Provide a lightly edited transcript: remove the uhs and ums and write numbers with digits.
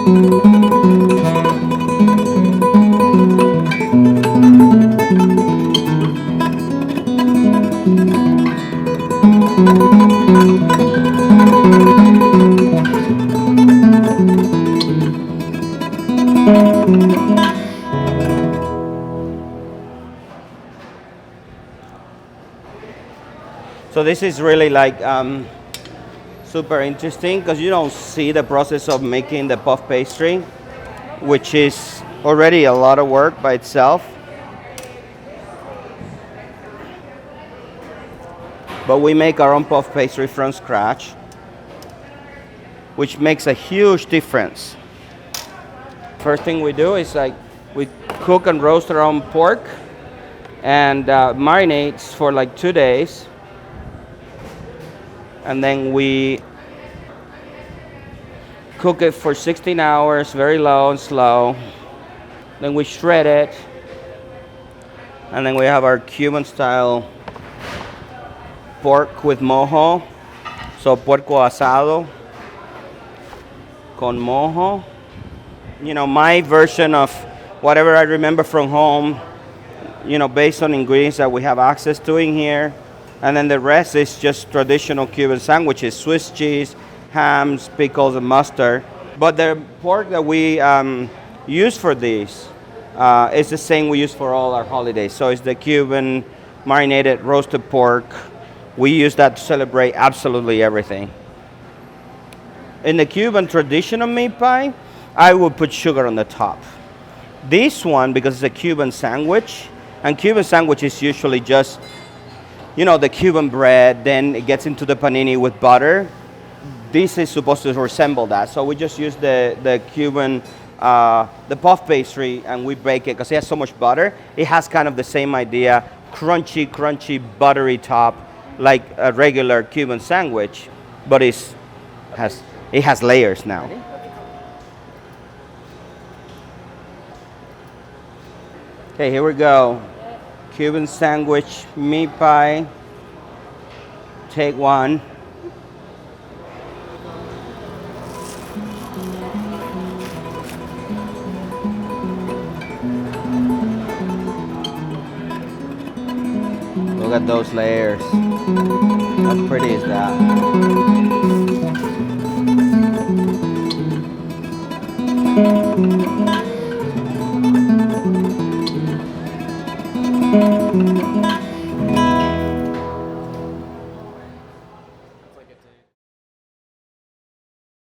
So this is really like super interesting because you don't see the process of making the puff pastry, which is already a lot of work by itself. But we make our own puff pastry from scratch, which makes a huge difference. First thing we do is like we cook and roast our own pork and marinates for like 2 days. And then we cook it for 16 hours, very low and slow. Then we shred it. And then we have our Cuban style pork with mojo. So puerco asado con mojo. You know, my version of whatever I remember from home, you know, based on ingredients that we have access to in here. And then the rest is just traditional Cuban sandwiches, Swiss cheese, hams, pickles, and mustard. But the pork that we use for these is the same we use for all our holidays. So it's the Cuban marinated roasted pork. We use that to celebrate absolutely everything. In the Cuban traditional meat pie, I would put sugar on the top. This one, because it's a Cuban sandwich, and Cuban sandwich is usually just, you know, the Cuban bread, then it gets into the panini with butter. This is supposed to resemble that. So we just use the Cuban, the puff pastry, and we bake it because it has so much butter. It has kind of the same idea, crunchy, buttery top, like a regular Cuban sandwich, but it has layers now. Okay, here we go. Cuban sandwich meat pie. Take one. Look at those layers. How pretty is that?